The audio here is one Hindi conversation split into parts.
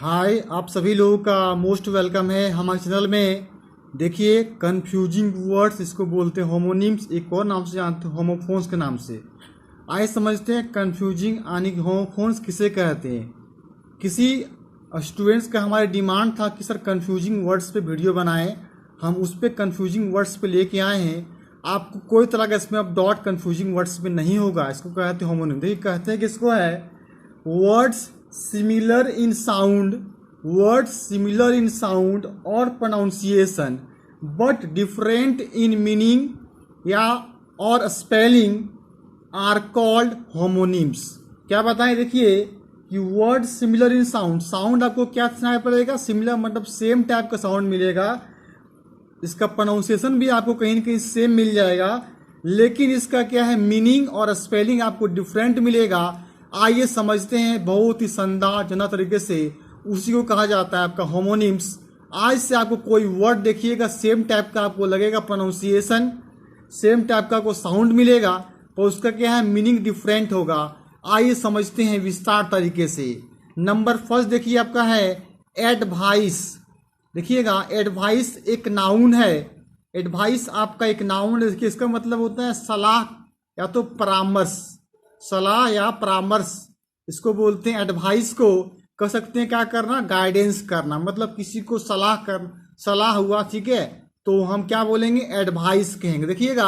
हाय, आप सभी लोगों का मोस्ट वेलकम है हमारे चैनल में। देखिए, कंफ्यूजिंग वर्ड्स इसको बोलते हैं होमोनिम्स, एक और नाम से जानते हैं होमोफोन्स के नाम से। आइए समझते हैं कंफ्यूजिंग यानी कि होमोफोन्स किसे कहते हैं। किसी स्टूडेंट्स का हमारे डिमांड था कि सर कंफ्यूजिंग वर्ड्स पे वीडियो बनाएं। हम उस पर कंफ्यूजिंग वर्ड्स पे लेके आए हैं। आपको कोई तरह का इसमें अब डॉट कंफ्यूजिंग वर्ड्स पे नहीं होगा। इसको कहते हैं होमोनिम। देखिए, कहते हैं कि इसको है words similar in sound, words similar in sound और pronunciation but different in meaning या और स्पेलिंग आर कॉल्ड होमोनिम्स। क्या बताएं? देखिए कि word similar in sound, sound आपको क्या सुनाई पड़ेगा? सिमिलर मतलब सेम टाइप का साउंड मिलेगा। इसका प्रोनाउंसिएशन भी आपको कहीं ना कहीं सेम मिल जाएगा, लेकिन इसका क्या है, मीनिंग और स्पेलिंग आपको डिफरेंट मिलेगा। आइए समझते हैं बहुत ही शानदार जना तरीके से। उसी को कहा जाता है आपका होमोनिम्स। आज से आपको कोई वर्ड देखिएगा सेम टाइप का आपको लगेगा, प्रोनाउंसिएशन सेम टाइप का आपको साउंड मिलेगा, पर उसका क्या है, मीनिंग डिफरेंट होगा। आइए समझते हैं विस्तार तरीके से। नंबर फर्स्ट देखिए आपका है एडवाइस। देखिएगा, एडवाइस एक नाउन है। एडवाइस आपका एक नाउन है। देखिए, इसका मतलब होता है सलाह या तो परामर्श, सलाह या परामर्श इसको बोलते हैं। एडवाइस को कह सकते हैं क्या करना, गाइडेंस करना। मतलब किसी को सलाह हुआ, ठीक है, तो हम क्या बोलेंगे, एडवाइस कहेंगे। देखिएगा,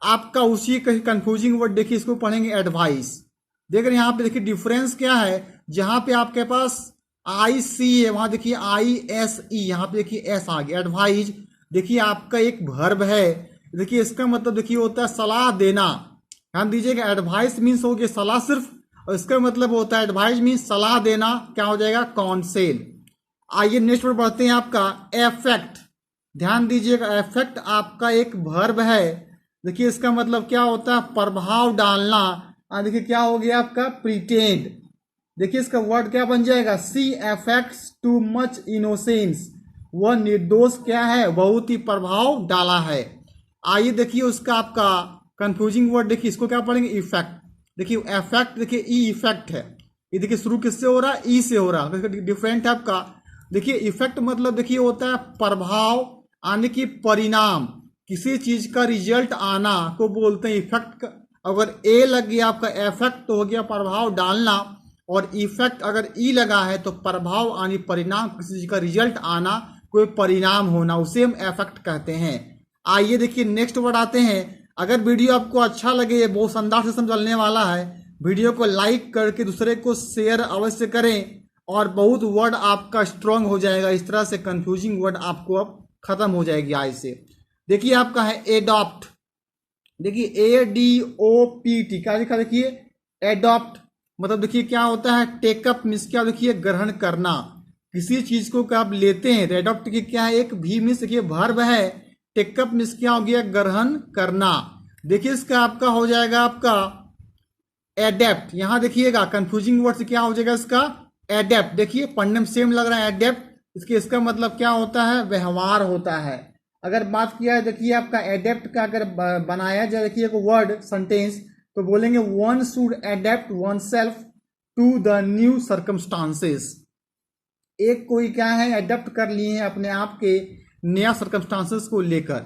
आपका उसी कंफ्यूजिंग वर्ड देखिए, इसको पढ़ेंगे एडवाइस। देख रहे हैं यहाँ पे, देखिए डिफरेंस क्या है। जहां पे आपके पास आई सी है, वहां देखिए आई एस ई, यहाँ पे देखिए एस आ गया। एडवाइज देखिए आपका एक वर्ब है। देखिए इसका मतलब देखिए होता है सलाह देना। ध्यान दीजिएगा, एडवाइस मीन्स हो गया सलाह सिर्फ, और इसका मतलब होता है एडवाइस मीन्स सलाह देना। क्या हो जाएगा, काउंसिल। आइए नेक्स्ट पर बढ़ते हैं, आपका एफेक्ट। ध्यान दीजिएगा, एफेक्ट आपका एक वर्ब है। देखिए इसका मतलब क्या होता है, प्रभाव डालना। देखिए क्या हो गया आपका, प्रिटेंड। देखिए इसका वर्ड क्या बन जाएगा, सी एफेक्ट्स टू मच इनोसेंस। वह निर्दोष क्या है, बहुत ही प्रभाव डाला है। आइए देखिए उसका आपका कंफ्यूजिंग वर्ड देखिए, इसको क्या पढ़ेंगे, इफेक्ट। देखिए इफेक्ट, देखिए ई इफेक्ट है। ये देखिए शुरू किससे हो रहा है, ई से हो रहा है, डिफरेंट है आपका। देखिए इफेक्ट मतलब देखिए होता है प्रभाव आने की, परिणाम, किसी चीज का रिजल्ट आना को बोलते हैं इफेक्ट। अगर ए लग गया आपका इफेक्ट तो हो गया प्रभाव डालना, और इफेक्ट अगर ई लगा है तो प्रभाव आने, परिणाम, किसी चीज का रिजल्ट आना, कोई परिणाम होना, उसे हम इफेक्ट कहते हैं। आइए देखिए नेक्स्ट वर्ड आते हैं। अगर वीडियो आपको अच्छा लगे, ये बहुत शानदार से समझने वाला है, वीडियो को लाइक करके दूसरे को शेयर अवश्य करें, और बहुत वर्ड आपका स्ट्रांग हो जाएगा। इस तरह से कंफ्यूजिंग वर्ड आपको अब खत्म हो जाएगी आज से। देखिए आपका है एडॉप्ट। देखिए A D O P T, क्या लिखा, देखिए एडॉप्ट मतलब देखिए क्या होता है, टेकअप मीन्स क्या, देखिए ग्रहण करना। किसी चीज को आप लेते हैं, एडॉप्ट की क्या है, एक भी मीन्स देखिए वर्ब है। टेकअप मीन्स क्या हो गया, ग्रहण करना। देखिए इसका आपका हो जाएगा आपका एडेप्ट। यहां देखिएगा कंफ्यूजिंग वर्ड से क्या हो जाएगा इसका, एडेप्ट। देखिए पढ़ने में सेम लग रहा है एडेप्ट, इसका मतलब क्या होता है, व्यवहार होता है। अगर बात किया है, देखिए आपका एडेप्ट का अगर बनाया जाए, देखिए एक वर्ड सेंटेंस, तो बोलेंगे one should adapt oneself to the new circumstances. एक कोई क्या है, एडेप्ट कर लिए हैं अपने आप के नया सर्कमस्टांसेस को लेकर।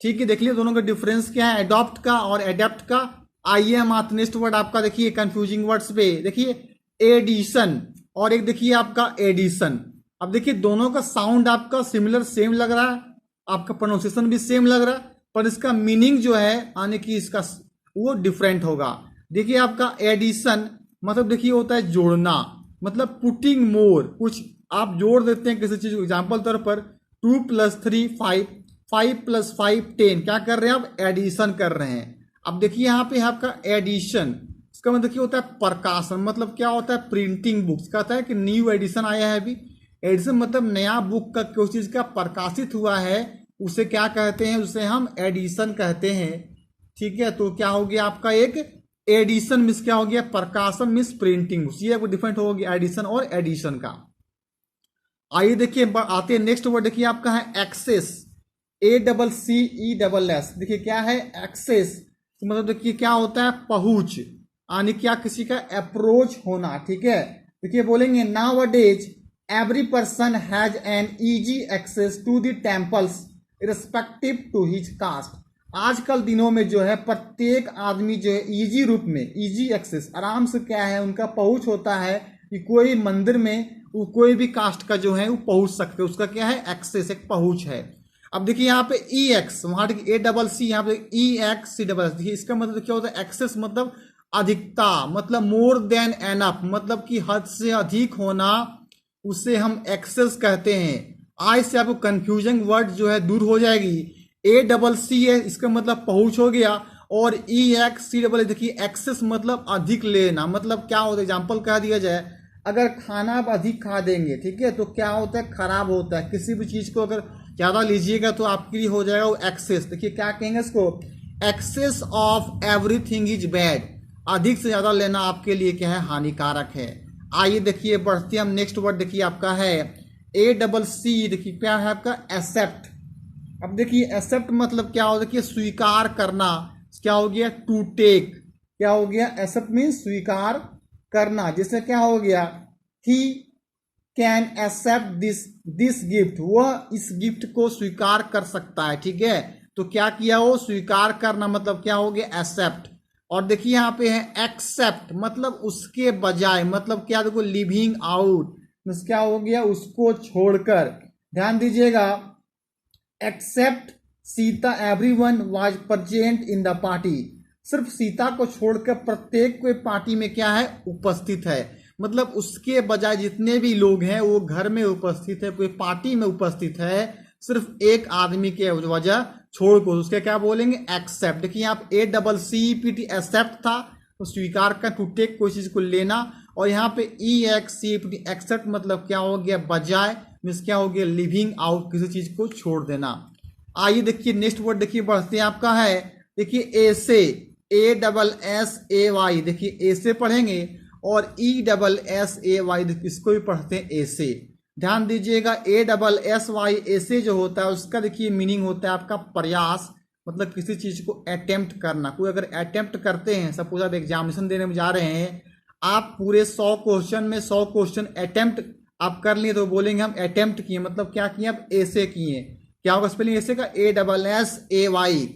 ठीक है, देख लिया दोनों का डिफरेंस क्या है, एडॉप्ट का और एडेप्ट का। आइए हम आते नेक्स्ट वर्ड आपका देखिए कंफ्यूजिंग वर्ड्स पे। देखिए एडिशन, और एक देखिए आपका एडिशन। अब देखिए दोनों का साउंड आपका सिमिलर सेम लग रहा है, आपका प्रोनाउंसिएशन भी सेम लग रहा है, पर इसका मीनिंग जो है यानी कि इसका वो डिफरेंट होगा। देखिए आपका एडिशन मतलब देखिए होता है जोड़ना, मतलब पुटिंग मोर, कुछ आप जोड़ देते हैं किसी चीज को। एग्जाम्पल तौर पर 2 + 3 5, 5 + 5 10, क्या कर रहे हैं आप, एडिशन कर रहे हैं। अब देखिए यहाँ पे आपका एडिशन, इसका मतलब देखिए होता है प्रकाशन। मतलब क्या होता है, प्रिंटिंग बुक्स, कहता है कि न्यू एडिशन आया है अभी। एडिशन मतलब नया बुक का कोई चीज का प्रकाशित हुआ है, उसे क्या कहते हैं, उसे हम एडिशन कहते हैं। ठीक है, तो क्या हो गया आपका एक एडिशन मीन्स क्या हो गया, प्रकाशन मीन्स प्रिंटिंग। ये डिफरेंट हो गया एडिशन और एडिशन का। आइए देखिए आते हैं नेक्स्ट वर्ड, देखिए आपका है एक्सेस। ACCESS। देखिए क्या है, एक्सेस मतलब देखिए क्या होता है, पहुंच, यानी क्या किसी का अप्रोच होना। ठीक है, देखिए बोलेंगे nowadays every person has an easy access to the temples respective to his caste. आजकल दिनों में जो है प्रत्येक आदमी जो है इजी रूप में, इजी एक्सेस, आराम से क्या है उनका पहुंच होता है कि कोई मंदिर में वो कोई भी कास्ट का जो है वो पहुंच सकते, उसका क्या है एक्सेस, एक पहुंच है। अब देखिए यहाँ पे ई एक्स, वहां देखिए ACC, यहाँ पे EXC, देखिए इसका मतलब क्या होता है एक्सेस मतलब अधिकता, मतलब मोर देन एनफ, मतलब कि हद से अधिक होना, उसे हम एक्सेस कहते हैं। आज से आपको कंफ्यूजन वर्ड जो है दूर हो जाएगी। ACC है, इसका मतलब पहुंच हो गया, और EXC देखिए एक्सेस मतलब अधिक लेना, मतलब क्या होता है, एग्जाम्पल कह दिया जाए, अगर खाना आप अधिक खा देंगे, ठीक है, तो क्या होता है खराब होता है। किसी भी चीज को अगर ज्यादा लीजिएगा तो आपके लिए हो जाएगा वो एक्सेस। देखिए क्या कहेंगे इसको, excess of everything is bad, अधिक से ज्यादा लेना आपके लिए क्या है हानिकारक है। आइए देखिए बढ़ते हम नेक्स्ट वर्ड, देखिए आपका है ACC, देखिए क्या है आपका एक्सेप्ट। अब देखिए एक्सेप्ट मतलब क्या होता है कि स्वीकार करना, क्या हो गया टू टेक, क्या हो गया एक्सेप्ट मीन स्वीकार करना। जैसे क्या हो गया, he can accept this gift, वह इस गिफ्ट को स्वीकार कर सकता है, ठीक है। तो क्या किया वो स्वीकार करना, मतलब क्या हो गया एक्सेप्ट। और देखिए यहाँ पे है एक्सेप्ट, मतलब उसके बजाय, मतलब क्या देखो लिविंग आउट, क्या हो गया उसको छोड़कर। ध्यान दीजिएगा, except Sita everyone was present in the party, सिर्फ सीता को छोड़कर प्रत्येक कोई पार्टी में क्या है उपस्थित है, मतलब उसके बजाय जितने भी लोग हैं वो घर में उपस्थित है, कोई पार्टी में उपस्थित है, सिर्फ एक आदमी के वजह छोड़कर उसके क्या बोलेंगे एक्सेप्ट। देखिए यहाँ पे ACCEPT एक्सेप्ट था, तो स्वीकार कर, टू टेक कोई चीज को लेना, और यहाँ पे EXCEPT एक्सेप्ट मतलब क्या हो गया बजाय, मीन्स क्या हो गया लिविंग आउट, किसी चीज को छोड़ देना। आइए देखिए नेक्स्ट वर्ड, देखिए बढ़ते हैं आपका है, देखिए ऐसे ASSAY, देखिए ऐसे पढ़ेंगे, और ESSAY इसको भी पढ़ते हैं ऐसे। ध्यान दीजिएगा ASSY ऐसे जो होता है उसका देखिए मीनिंग होता है आपका प्रयास, मतलब किसी चीज को अटेम्प्ट करना। कोई अगर अटेम्प्ट करते हैं, सपोज आप एग्जामिनेशन देने में जा रहे हैं, आप पूरे 100 क्वेश्चन में 100 क्वेश्चन अटेम्प्ट आप कर लिए तो बोलेंगे हम अटेम्प्ट किए, मतलब क्या किए आप ऐसे किए। क्या होगा स्पेलिंग ऐसे का ASSAY,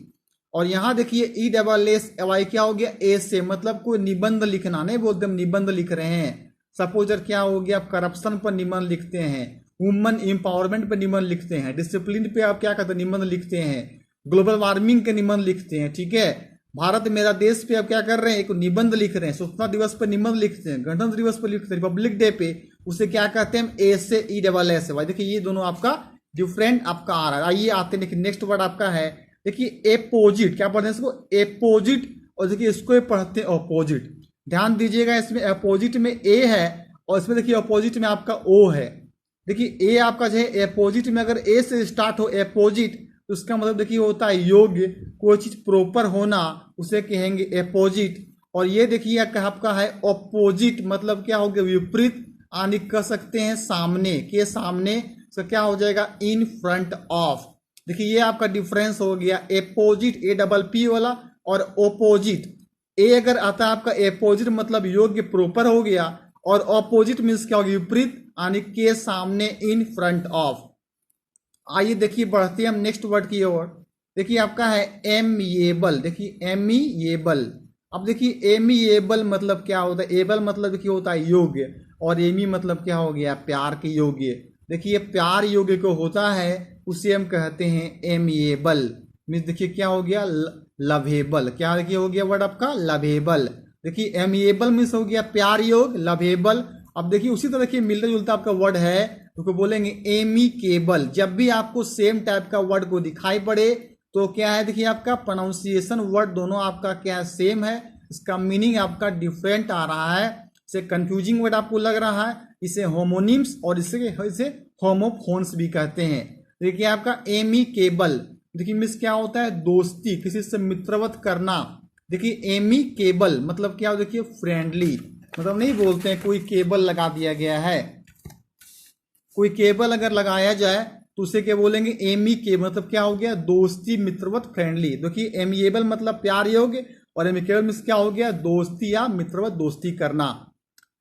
और यहाँ देखिए ESSAY क्या हो गया ऐसे, मतलब कोई निबंध लिखना, नहीं बोलते हम निबंध लिख रहे हैं। सपोजर क्या हो गया आप करप्शन पर निबंध लिखते हैं, वुमन एम्पावरमेंट पर निबंध लिखते हैं, डिसिप्लिन पे आप क्या करते हैं निबंध लिखते हैं, ग्लोबल वार्मिंग के निबंध लिखते हैं, ठीक है, भारत मेरा देश पे आप क्या कर रहे हैं एक निबंध लिख रहे हैं, स्वतंत्रता दिवस पर निबंध लिखते हैं, गणतंत्र दिवस पर लिखते हैं, रिपब्लिक डे पे, उसे क्या कहते हैं ऐसे ESSAY। देखिए ये दोनों आपका डिफरेंट आपका आ रहा है। आइए आते हैं नेक्स्ट वर्ड आपका है, देखिए एपोजिट, क्या पढ़ते हैं इसको एपोजिट, और देखिए इसको पढ़ते हैं अपोजिट। ध्यान दीजिएगा इसमें अपोजिट में ए है, और इसमें देखिए अपोजिट में आपका ओ है। देखिए ए आपका जो है अपोजिट में अगर ए से स्टार्ट हो अपोजिट, तो उसका मतलब देखिए होता है योग्य, कोई चीज प्रॉपर होना, उसे कहेंगे अपोजिट। और ये देखिए आपका है अपोजिट, मतलब क्या हो गया विपरीत, आने कह सकते हैं सामने के, सामने से क्या हो जाएगा इन फ्रंट ऑफ। देखिए ये आपका डिफरेंस हो गया अपोजिट APP वाला और ओपोजिट। ए अगर आता है आपका अपोजिट मतलब योग्य प्रॉपर हो गया, और ऑपोजिट मीन्स क्या होगा विपरीत, आने के सामने इन फ्रंट ऑफ। आइए देखिए बढ़ते हैं हम नेक्स्ट वर्ड की ओर, देखिए आपका है एमिएबल, देखिए एमिएबल। अब देखिए एमिएबल मतलब क्या होता है, एबल मतलब देखिए होता है योग्य, और एमी मतलब क्या हो गया प्यार के योग्य। देखिए प्यार योग्य को होता है उसे हम कहते हैं एमिएबल, मीन्स देखिए क्या हो गया लवेबल, क्या देखिए हो गया वर्ड आपका लवेबल। देखिए एमिएबल मीन्स हो गया प्यार योग, लवेबल। अब देखिए उसी तरह देखिए मिलता जुलता आपका वर्ड है तो बोलेंगे एमिकेबल। जब भी आपको सेम टाइप का वर्ड को दिखाई पड़े तो क्या है देखिए आपका प्रोनाउंसिएशन वर्ड दोनों आपका क्या है सेम है, इसका मीनिंग आपका डिफरेंट आ रहा है, इसे कंफ्यूजिंग वर्ड आपको लग रहा है, इसे होमोनिम्स और इसे होमोफोन्स भी कहते हैं। देखिए आपका एमिकेबल, देखिए मिस क्या होता है दोस्ती, किसी से मित्रवत करना। देखिए एमिकेबल मतलब क्या हो, देखिए फ्रेंडली, मतलब नहीं बोलते हैं कोई केबल लगा दिया गया है, कोई केबल अगर लगाया जाए तो उसे क्या बोलेंगे एमिकेबल, मतलब क्या हो गया दोस्ती मित्रवत फ्रेंडली। देखिए एमिएबल मतलब प्यार योग्य, और एमिकेबल मीन्स क्या हो गया दोस्ती या मित्रवत दोस्ती करना।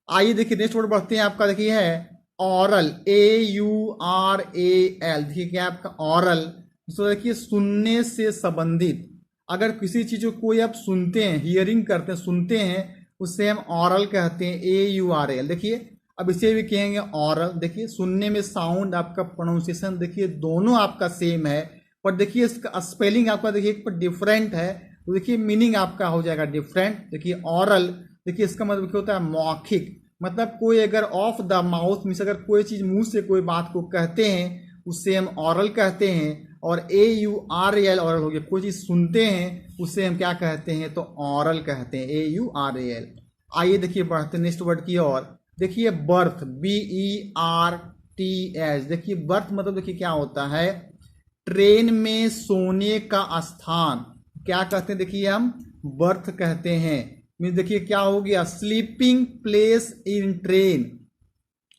आइए देखिए नेक्स्ट वर्ड बढ़ते हैं आपका, देखिए है ऑरल, AURAL, देखिए क्या आपका ऑरल, तो देखिए सुनने से संबंधित। अगर किसी चीज को कोई आप सुनते हैं, हियरिंग करते हैं, सुनते हैं, उससे हम ऑरल कहते हैं, AURAL। देखिए अब इसे भी कहेंगे ऑरल। देखिए सुनने में साउंड, आपका प्रोनाउंसिएशन देखिए दोनों आपका सेम है, पर देखिए इसका स्पेलिंग आपका देखिए एक पर डिफरेंट है, तो देखिए मीनिंग आपका हो जाएगा डिफरेंट। देखिए ऑरल, देखिए इसका मतलब क्या होता है, मौखिक, मतलब कोई अगर ऑफ द माउथ मीन्स अगर कोई चीज मुंह से कोई बात को कहते हैं उससे हम ऑरल कहते हैं। और AURAL ऑरल हो गया, कोई चीज सुनते हैं उससे हम क्या कहते हैं, तो ऑरल कहते हैं, AURAL। आइए देखिए बढ़ते नेक्स्ट वर्ड की ओर। देखिए बर्थ, BERTH। देखिए बर्थ मतलब देखिए क्या होता है, ट्रेन में सोने का स्थान, क्या कहते हैं, देखिए हम बर्थ कहते हैं। मीन्स देखिए क्या हो गया, स्लीपिंग प्लेस इन ट्रेन।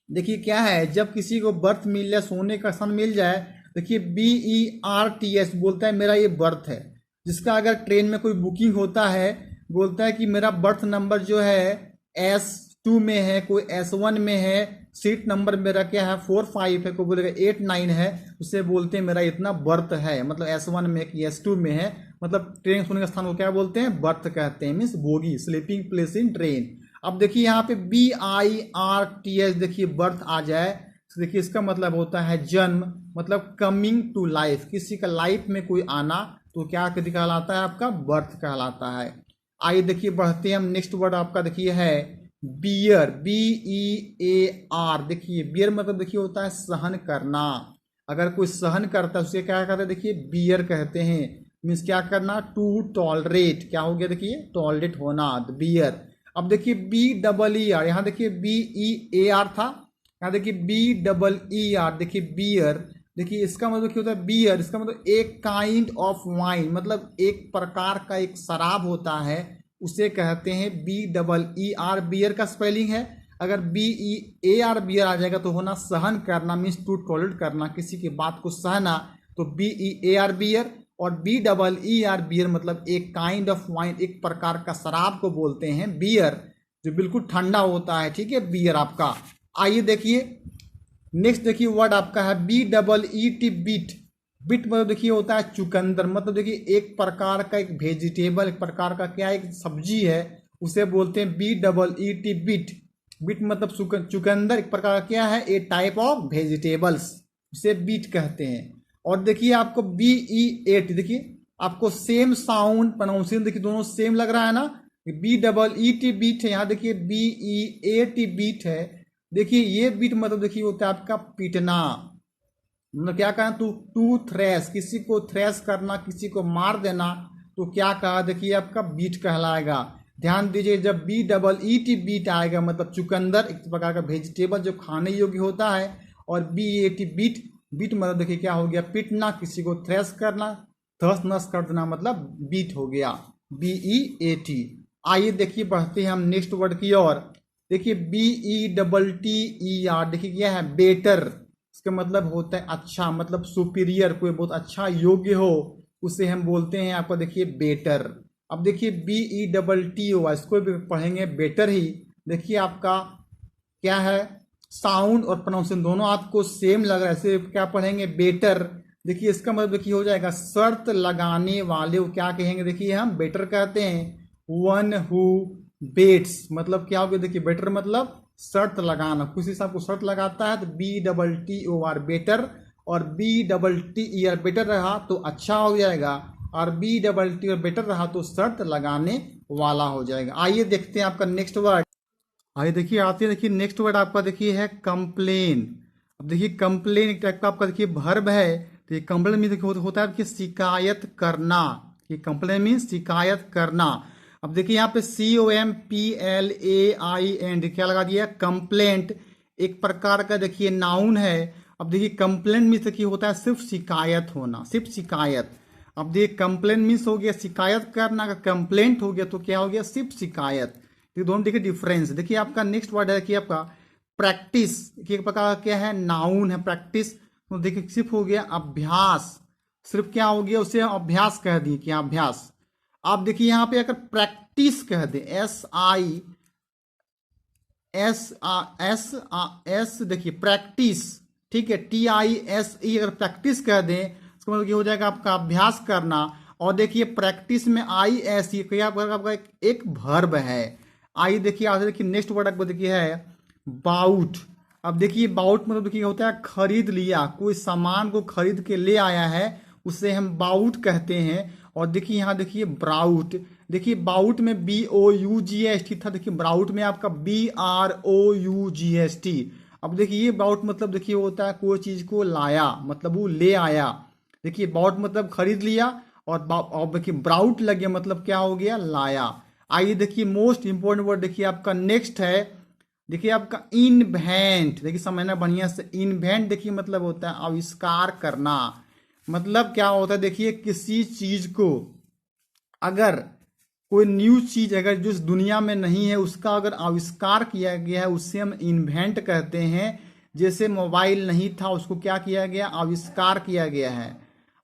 देखिए क्या है, जब किसी को बर्थ मिल जाए, सोने का स्थान मिल जाए, देखिए BERTH बोलता है मेरा ये बर्थ है। जिसका अगर ट्रेन में कोई बुकिंग होता है, बोलता है कि मेरा बर्थ नंबर जो है S2 में है, कोई S1 में है, सीट नंबर मेरा क्या है 4-5 है, कोई बोलेगा 8-9 है, उससे बोलते हैं मेरा इतना बर्थ है, मतलब S1 में कि S2 में है, मतलब ट्रेन सोने का स्थान को क्या बोलते हैं, बर्थ कहते हैं, means bogie, sleeping place in train. अब देखिए यहाँ पे BIRTH, देखिए बर्थ आ जाए तो देखिए इसका मतलब होता है जन्म, मतलब कमिंग टू लाइफ, किसी का लाइफ में कोई आना, तो क्या कहलाता है, आपका बर्थ कहलाता है। आइए देखिए बढ़ते हैं हम, नेक्स्ट वर्ड आपका देखिए है बियर, BEAR। देखिए बियर मतलब देखिए होता है सहन करना। अगर कोई सहन करता है उसे क्या कहते हैं, देखिए बियर कहते हैं। मीन्स क्या करना, टू टॉलरेट, क्या हो गया, देखिए टॉलरेट होना, बियर। अब देखिए BEER, यहाँ देखिए BEAR था, यहाँ देखिए BEER, देखिए बियर। देखिए इसका मतलब क्या होता है, बियर, इसका मतलब एक काइंड ऑफ वाइन, मतलब एक प्रकार का एक शराब होता है, उसे कहते हैं BEER। बियर का स्पेलिंग है, अगर BEAR बियर आ जाएगा तो होना सहन करना, मीन्स टू टॉलरेट करना, किसी की बात को सहना, तो BEAR बियर। और BEER बियर मतलब एक काइंड ऑफ वाइन, एक प्रकार का शराब को बोलते हैं बियर, जो बिल्कुल ठंडा होता है, ठीक है, बियर आपका। आइए देखिए नेक्स्ट, देखिए वर्ड आपका है BEET, बीट। बीट मतलब देखिए होता है चुकंदर, मतलब देखिए एक प्रकार का एक वेजिटेबल, एक प्रकार का क्या एक सब्जी है, उसे बोलते हैं BEET, बीट। बीट मतलब चुकंदर, एक प्रकार का क्या है, ए टाइप ऑफ वेजिटेबल्स, उसे बीट कहते हैं। और देखिए आपको BEAT, देखिए आपको सेम साउंड प्रोनाउंसिएशन देखिए दोनों सेम लग रहा है ना, BEET बीट है, यहाँ देखिए BEAT बीट है। देखिए ये बीट मतलब देखिए होता है आपका पीटना, मतलब क्या कहा, टू थ्रेस, किसी को थ्रेस करना, किसी को मार देना, तो क्या कहा, देखिए आपका बीट कहलाएगा। ध्यान दीजिए जब BEET बीट आएगा मतलब चुकंदर, एक प्रकार का वेजिटेबल जो खाने योग्य होता है, और BEAT बीट, बीट मतलब देखिए क्या हो गया, पीटना, किसी को थ्रेस करना, थस नस कर देना, मतलब बीट हो गया, BEAT। आइए देखिए बढ़ते हैं हम नेक्स्ट वर्ड की ओर। देखिए BETTER, देखिए क्या है, बेटर, इसका मतलब होता है अच्छा, मतलब सुपीरियर, कोई बहुत अच्छा योग्य हो, उसे हम बोलते हैं आपको देखिए बेटर। अब देखिए BETTO, इसको भी पढ़ेंगे बेटर ही। देखिए आपका क्या है, साउंड और प्रोनाउंसिएशन दोनों आपको सेम लग रहा है, ऐसे क्या पढ़ेंगे, बेटर। देखिए इसका मतलब देखिए हो जाएगा शर्त लगाने वाले को क्या कहेंगे, देखिए हम बेटर कहते हैं। वन हु बेट्स, मतलब क्या हो गया, देखिए बेटर मतलब शर्त लगाना, किसी से आपको शर्त लगाता है तो BEETOR बेटर, और BEETER बेटर रहा तो अच्छा हो जाएगा, और BEET बेटर रहा तो शर्त लगाने वाला हो जाएगा। आइए देखते हैं आपका नेक्स्ट वर्ड। आइए देखिए आते हैं, देखिए नेक्स्ट वर्ड आपका देखिए है कंप्लेन। अब देखिए कंप्लेन एक टाइप का आपका देखिए वर्ब है, तो ये कंप्लेन मीन देखिए होता है आपकी शिकायत करना, ये कंप्लेन मीन शिकायत करना। अब देखिए यहाँ पे COMPLAIN क्या लगा दिया, कंप्लेंट, एक प्रकार का देखिए नाउन है। अब देखिए कंप्लेंट मीन्स देखिए होता है सिर्फ शिकायत होना, सिर्फ शिकायत। अब देखिए कंप्लेंट मीन्स हो गया शिकायत करना, अगर कंप्लेंट हो गया तो क्या हो गया, सिर्फ शिकायत। ये दोनों देखिए डिफरेंस। देखिए आपका नेक्स्ट वर्ड है कि आपका प्रैक्टिस, एक प्रकार का क्या है, नाउन है प्रैक्टिस, तो देखिए सिर्फ हो गया अभ्यास, सिर्फ क्या हो गया, उसे अभ्यास कह दिए, क्या अभ्यास। आप देखिए यहाँ पे अगर प्रैक्टिस कह दे, SIMPLE एस देखिए प्रैक्टिस, ठीक है, TISE अगर प्रैक्टिस कह दें इसका मतलब ये हो जाएगा आपका अभ्यास करना। और देखिए प्रैक्टिस में ISE क्या आपका एक वर्ब है। आई देखिए आगे देखिए नेक्स्ट वर्ड आपको देखिए है बाउट। अब देखिए बाउट मतलब देखिए होता है खरीद लिया, कोई सामान को खरीद के ले आया है उसे हम बाउट कहते हैं। और देखिए यहाँ देखिए ब्राउट, देखिए बाउट में BOUGST था, देखिए ब्राउट में आपका BROUGST। अब देखिए ये बाउट मतलब देखिए होता है कोई चीज को लाया, मतलब वो ले आया। देखिए बाउट मतलब खरीद लिया और देखिए ब्राउट लग गया मतलब क्या हो गया, लाया। आइए देखिए मोस्ट इंपोर्टेंट वर्ड देखिए आपका नेक्स्ट है, देखिए आपका इन्वेंट। देखिए समझना बढ़िया से, इन्वेंट देखिए मतलब होता है आविष्कार करना। मतलब क्या होता है देखिए किसी चीज को अगर कोई न्यू चीज अगर जो इस दुनिया में नहीं है उसका अगर आविष्कार किया गया है उससे हम इन्वेंट कहते हैं। जैसे मोबाइल नहीं था उसको क्या किया गया, आविष्कार किया गया है।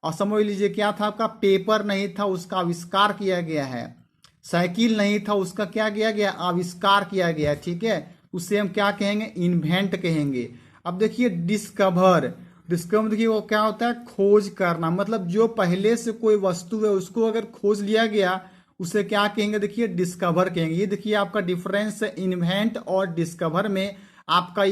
और समझ लीजिए क्या था आपका, पेपर नहीं था उसका आविष्कार किया गया है। साइकिल नहीं था उसका क्या किया गया, आविष्कार किया गया, ठीक है। उससे हम क्या कहेंगे, इन्वेंट कहेंगे। अब देखिए डिस्कवर, डिस्कवर देखिए वो क्या होता है, खोज करना। मतलब जो पहले से कोई वस्तु है उसको अगर खोज लिया गया उसे क्या कहेंगे, देखिए डिस्कवर कहेंगे। ये देखिए आपका डिफरेंस है इन्वेंट और डिस्कवर में, आपका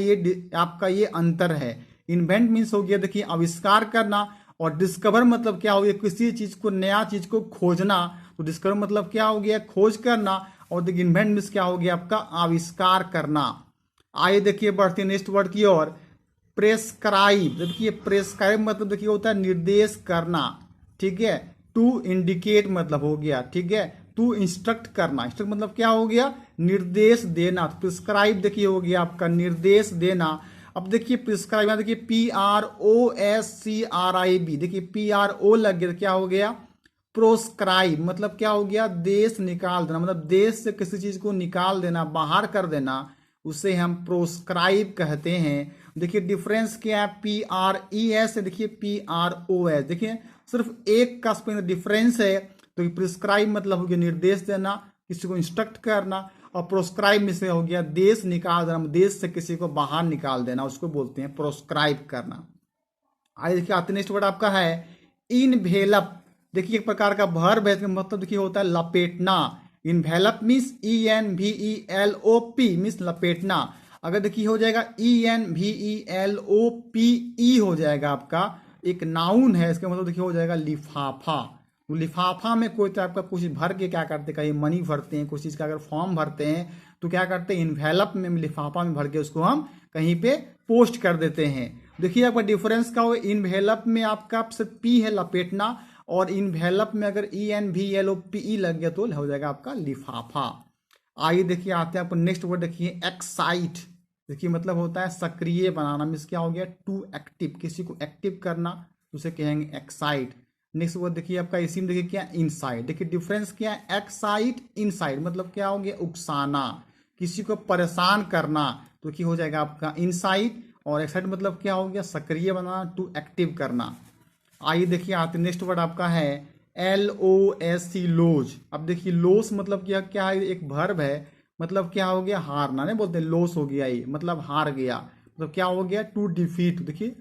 ये अंतर है। इन्वेंट मीन्स हो गया देखिए आविष्कार करना, और डिस्कवर मतलब क्या हो गया, किसी चीज को, नया चीज को खोजना। तो डिस्कवर मतलब क्या हो गया, खोज करना। और देखिए इन्वेंट मीन्स क्या हो गया आपका, आविष्कार करना। आइए देखिए बढ़ते नेक्स्ट वर्ड की ओर, प्रेस्क्राइब। देखिए प्रेस्क्राइब मतलब देखिए होता है निर्देश करना, ठीक है। टू इंडिकेट मतलब हो गया, ठीक है। टू इंस्ट्रक्ट करना, इंस्ट्रक्ट मतलब क्या हो गया, निर्देश देना। प्रिस्क्राइब देखिए हो गया आपका निर्देश देना। अब देखिए प्रिस्क्राइब, देखिए PROSCRIB, देखिए PRO लग गया, क्या हो गया, प्रोस्क्राइब मतलब क्या हो गया, देश निकाल देना। मतलब देश से किसी चीज को निकाल देना, बाहर कर देना, उसे हम प्रोस्क्राइब कहते हैं। देखिए डिफरेंस क्या है, PRES देखिए PROS, देखिए सिर्फ एक का डिफरेंस है। तो प्रिस्क्राइब मतलब हो गया निर्देश देना, किसी को इंस्ट्रक्ट करना। और प्रोस्क्राइब में से हो गया देश निकाल देना, देश से किसी को बाहर निकाल देना, उसको बोलते हैं प्रोस्क्राइब करना। आइए देखिए आते नेक्स्ट वर्ड आपका है इनवेलप। देखिए एक प्रकार का वर्ब है, मतलब देखिए होता है लपेटना। इनवेलप मीन्स ENVELOP मीन्स लपेटना। अगर देखिए हो जाएगा ENVELOPE हो जाएगा आपका, एक नाउन है, इसका मतलब देखिए हो जाएगा लिफाफा। तो लिफाफा में कोई टाइप का कुछ भर के क्या करते हैं, कहीं मनी भरते हैं, कुछ चीज का अगर फॉर्म भरते हैं तो क्या करते हैं, इनवेलप में लिफाफा में भर के उसको हम कहीं पे पोस्ट कर देते हैं। देखिए आपका डिफरेंस क्या हो, इनवेलप में आपका सिर्फ पी है लपेटना, और इनवेलप में अगर ENVELOPE लग गया तो हो जाएगा आपका लिफाफा। आइए देखिए आते हैं आपको नेक्स्ट वर्ड, देखिए एक्साइट। देखिए मतलब होता है सक्रिय बनाना, मीन्स क्या हो गया, टू एक्टिव, किसी को एक्टिव करना उसे कहेंगे एक्साइट। नेक्स्ट वर्ड देखिए आपका इसी में देखिए क्या, इनसाइट। देखिए डिफरेंस क्या है, एक्साइट इनसाइट मतलब क्या हो गया, उकसाना, किसी को परेशान करना, तो क्या हो जाएगा आपका इनसाइट। और एक्साइट मतलब क्या हो गया, सक्रिय बनाना, टू एक्टिव करना। आइए देखिए आते नेक्स्ट वर्ड आपका है LOSC, लोज। अब देखिए लोस मतलब क्या क्या है, एक वर्ब है, मतलब क्या हो गया, हारना। नहीं बोलते लॉस हो गया, ये मतलब हार गया, मतलब क्या हो गया, टू डिफीट। देखिए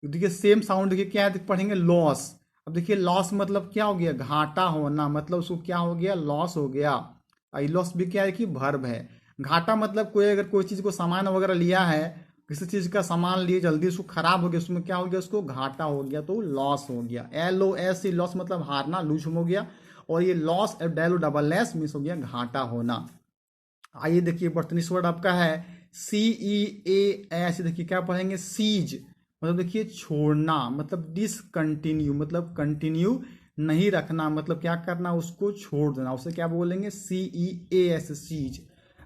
देखिए सेम साउंड देखिए क्या है, पढ़ेंगे लॉस। अब देखिए लॉस मतलब क्या हो गया, घाटा होना, मतलब उसको क्या हो गया, लॉस हो गया। लॉस भी क्या है कि वर्ब है। घाटा मतलब कोई अगर कोई चीज को सामान वगैरह लिया है, किसी चीज का सामान लिए जल्दी उसको खराब हो गया, उसमें क्या हो गया, उसको घाटा हो गया, तो लॉस हो गया। LOS लॉस मतलब हारना, लूज हो गया। और ये लॉस DLOSS मीन्स हो गया घाटा होना। आइए देखिए बर्तनीस वर्ड आपका है CEAS। देखिए क्या पढ़ेंगे, सीज मतलब देखिए छोड़ना, मतलब डिसकंटिन्यू मतलब कंटिन्यू नहीं रखना, मतलब क्या करना, उसको छोड़ देना, उसे क्या बोलेंगे, CEAS सीज।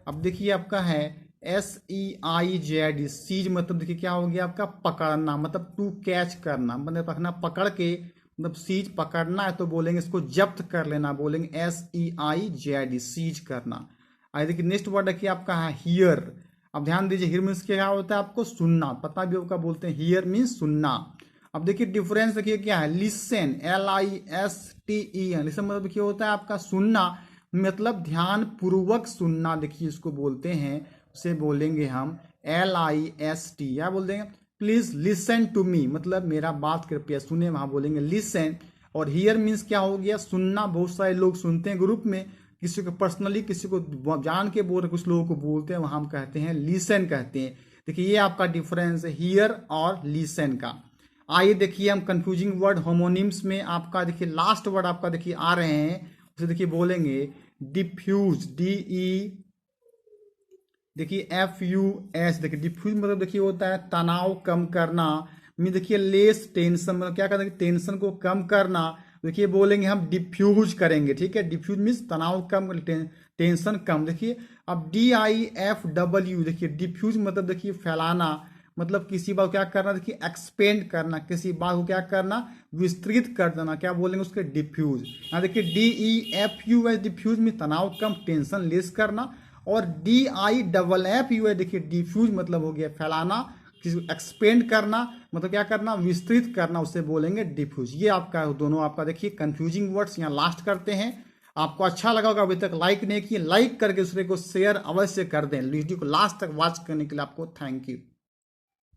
अब देखिए आपका है SEIZ, सीज मतलब देखिए क्या हो गया आपका, पकड़ना, मतलब टू कैच करना, मतलब रखना पकड़ के, मतलब सीज पकड़ना है तो बोलेंगे इसको जब्त कर लेना, बोलेंगे SEIZ सीज करना। आइए देखिए नेक्स्ट वर्ड देखिए आपका है हियर। अब ध्यान दीजिए, हियर मीन्स क्या होता है आपको, सुनना, पता भी होगा, बोलते हैं हियर मीन्स सुनना। अब देखिए डिफरेंस देखिए क्या है, लिसन LISTEN, लिसन मतलब क्या होता है आपका सुनना, मतलब ध्यान पूर्वक सुनना, देखिए इसको बोलते हैं उसे बोलेंगे हम LIST, या बोल देंगे प्लीज लिसन टू मी, मतलब मेरा बात कृपया सुने, वहां बोलेंगे लिसन। और हियर मीन्स क्या हो गया, सुनना। बहुत सारे लोग सुनते हैं ग्रुप में, किसी को पर्सनली, किसी को जान के बोल रहे, कुछ लोगों को बोलते हैं, वहां हम कहते हैं लिसन कहते हैं। देखिए ये आपका डिफरेंस है हियर और लिसन का। आइए देखिए हम कंफ्यूजिंग वर्ड होमोनिम्स में आपका देखिए लास्ट वर्ड आपका देखिए आ रहे हैं, उसे देखिए बोलेंगे डिफ्यूज, DE देखिए FUS। देखिए डिफ्यूज मतलब देखिए होता है तनाव कम करना। में देखिए लेस टेंशन, मतलब क्या करना है, टेंशन को कम करना। देखिए बोलेंगे हम डिफ्यूज करेंगे, ठीक है। डिफ्यूज मीन्स तनाव कम, टेंशन कम। देखिए अब DIFW, देखिए डिफ्यूज मतलब देखिए फैलाना, मतलब किसी बात को क्या करना, देखिए एक्सपेंड करना, किसी बात को क्या करना, विस्तृत कर देना, क्या बोलेंगे उसके डिफ्यूज। यहाँ देखिए DEFUS डिफ्यूज में तनाव कम, टेंशन लेस करना। और DIFFUS देखिए डिफ्यूज मतलब हो गया फैलाना, किसी को एक्सपेंड करना, मतलब क्या करना, विस्तृत करना, उसे बोलेंगे डिफ्यूज। ये आपका दोनों आपका देखिए कंफ्यूजिंग वर्ड्स यहाँ लास्ट करते हैं। आपको अच्छा लगा होगा, अभी तक लाइक नहीं किए, लाइक करके दूसरे को शेयर अवश्य कर दें। वीडियो को लास्ट तक वॉच करने के लिए आपको थैंक यू।